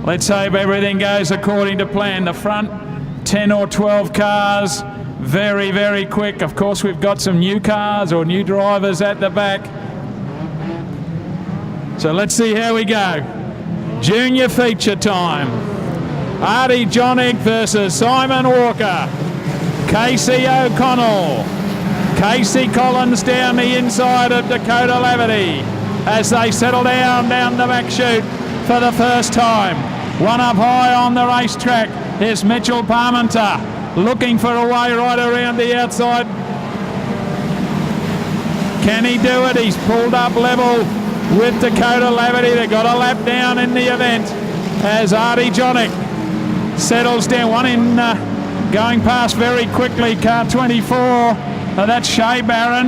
Let's hope everything goes according to plan. The front 10 or 12 cars, very, very quick. Of course, we've got some new cars or new drivers at the back. So let's see how we go. Junior feature time. Artie Jonick versus Simon Walker. Casey O'Connell. Casey Collins down the inside of Dakota Laverty as they settle down the back chute for the first time. One up high on the racetrack is Mitchell Parmenter, looking for a way right around the outside. Can he do it? He's pulled up level with Dakota Laverty. They got a lap down in the event as Artie Jonick settles down. One in going past very quickly, car 24. That's Shea Barron.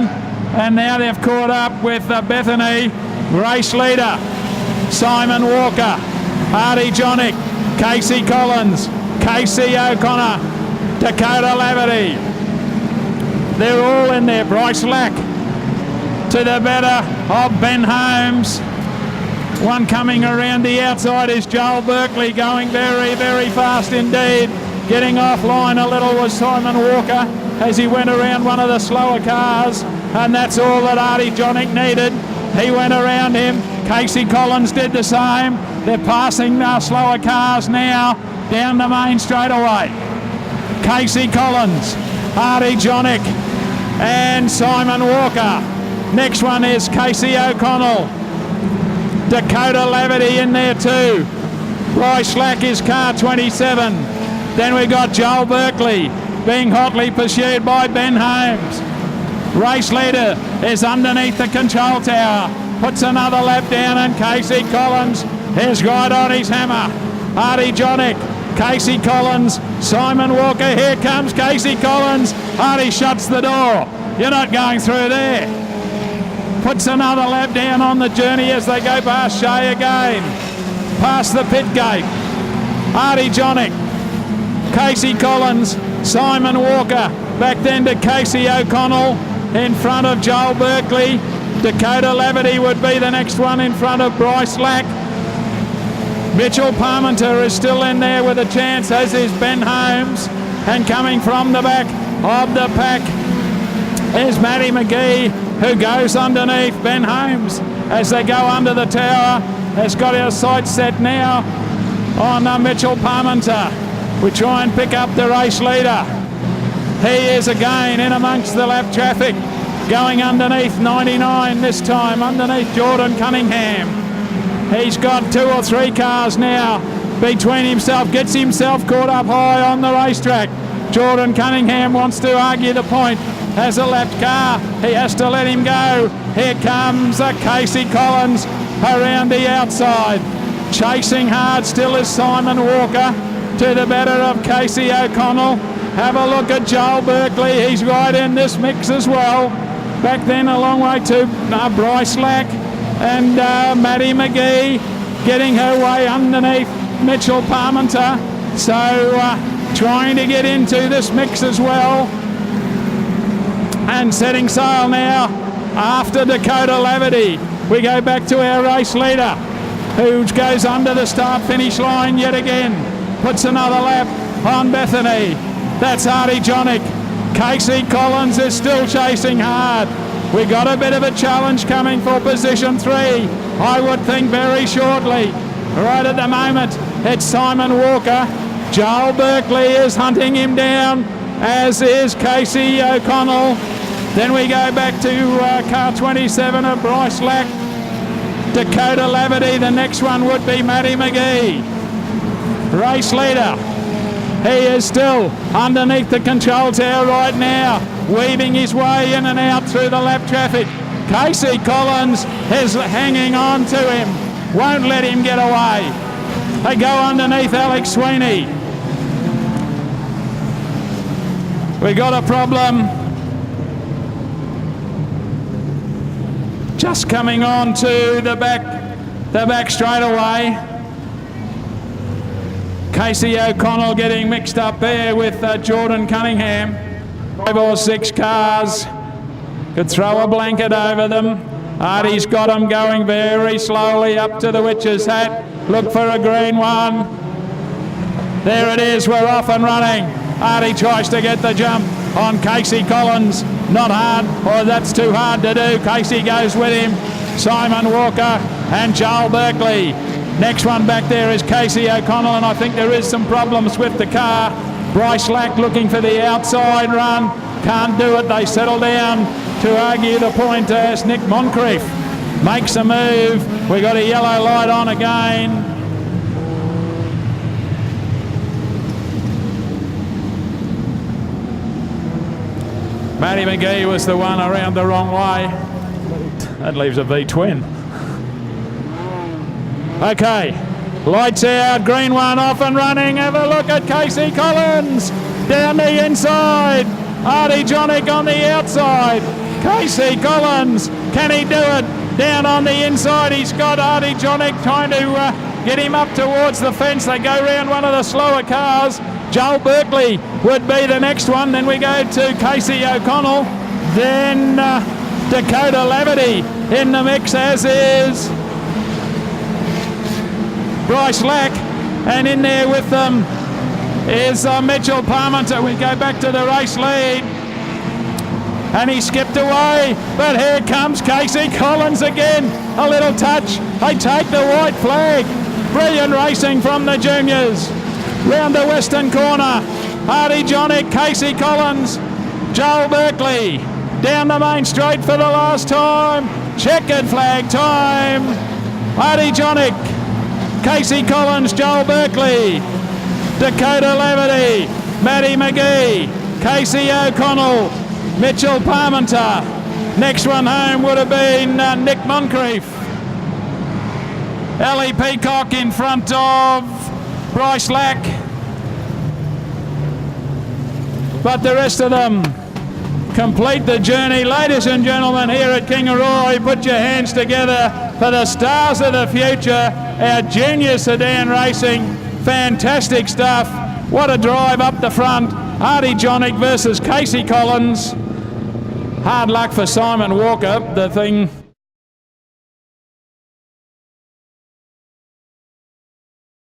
And now they've caught up with Bethany, race leader. Simon Walker, Artie Jonick, Casey Collins, Casey O'Connor, Dakota Laverty. They're all in there. Bryce Lack to the better of Ben Holmes. One coming around the outside is Joel Berkeley, going very, very fast indeed. Getting offline a little was Simon Walker as he went around one of the slower cars, and that's all that Artie Jonick needed. He went around him. Casey Collins did the same. They're passing slower cars now down the main straightaway. Casey Collins, Artie Jonick and Simon Walker. Next one is Casey O'Connell. Dakota Laverty in there too. Bryce Lack is car 27. Then we got Joel Berkeley being hotly pursued by Ben Holmes. Race leader is underneath the control tower. Puts another lap down, and Casey Collins is right on his hammer. Artie Jonick, Casey Collins, Simon Walker. Here comes Casey Collins. Artie shuts the door. You're not going through there. Puts another lap down on the journey as they go past Shea again. Past the pit gate. Artie Jonick, Casey Collins, Simon Walker. Back then to Casey O'Connell in front of Joel Berkeley. Dakota Laverty would be the next one in front of Bryce Lack. Mitchell Parmenter is still in there with a chance, as is Ben Holmes. And coming from the back of the pack is Matty McGee, who goes underneath Ben Holmes as they go under the tower. Has got our sights set now on Mitchell Parmenter. We try and pick up the race leader. He is again in amongst the lap traffic, going underneath 99 this time, underneath Jordan Cunningham. He's got 2 or 3 cars now between himself, gets himself caught up high on the racetrack. Jordan Cunningham wants to argue the point. Has a left car, he has to let him go. Here comes Casey Collins around the outside. Chasing hard still is Simon Walker to the better of Casey O'Connell. Have a look at Joel Berkeley, he's right in this mix as well. Back then a long way to Bryce Lack and Matty McGee getting her way underneath Mitchell Parmenter. So trying to get into this mix as well. And setting sail now after Dakota Laverty. We go back to our race leader, who goes under the start-finish line yet again. Puts another lap on Bethany. That's Artie Jonick. Casey Collins is still chasing hard. We got a bit of a challenge coming for position 3. I would think very shortly. Right at the moment, it's Simon Walker. Joel Berkeley is hunting him down, as is Casey O'Connell. Then we go back to car 27 of Bryce Lack. Dakota Laverty, the next one would be Matty McGee. Race leader. He is still underneath the control tower right now, weaving his way in and out through the lap traffic. Casey Collins is hanging on to him, won't let him get away. They go underneath Alex Sweeney. We got a problem. Just coming on to the back straightaway. Casey O'Connell getting mixed up there with Jordan Cunningham. 5 or 6 cars. Could throw a blanket over them. Artie's got them going very slowly up to the Witch's Hat. look for a green one. There it is, we're off and running. Artie tries to get the jump on Casey Collins. Not hard, or that's too hard to do. Casey goes with him. Simon Walker and Joel Berkeley. Next one back there is Casey O'Connell, and I think there is some problems with the car. Bryce Lack looking for the outside run. Can't do it. They settle down to argue the point as Nick Moncrief makes a move. We got a yellow light on again. Matty McGee was the one around the wrong way. That leaves a V-twin. Okay, lights out, green one off and running. Have a look at Casey Collins down the inside. Artie Jonick on the outside. Casey Collins, can he do it? Down on the inside, he's got Artie Jonick trying to get him up towards the fence. They go round one of the slower cars. Joel Berkeley would be the next one. Then we go to Casey O'Connell. Then Dakota Laverty in the mix, as is Bryce Lack. And in there with them is Mitchell Parmenter. We go back to the race lead. And he skipped away. But here comes Casey Collins again. A little touch. They take the white flag. Brilliant racing from the juniors. Round the western corner, Artie Jonick, Casey Collins, Joel Berkeley, down the main straight for the last time. Checkered flag time. Artie Jonick, Casey Collins, Joel Berkeley, Dakota Laverty, Matty McGee, Casey O'Connell, Mitchell Parmenter. Next one home would have been Nick Moncrief. Ellie Peacock in front of Bryce Lack, but the rest of them complete the journey. Ladies and gentlemen, here at Kingaroy, put your hands together for the stars of the future, our junior sedan racing. Fantastic stuff. What a drive up the front. Artie Jonick versus Casey Collins. Hard luck for Simon Walker. The thing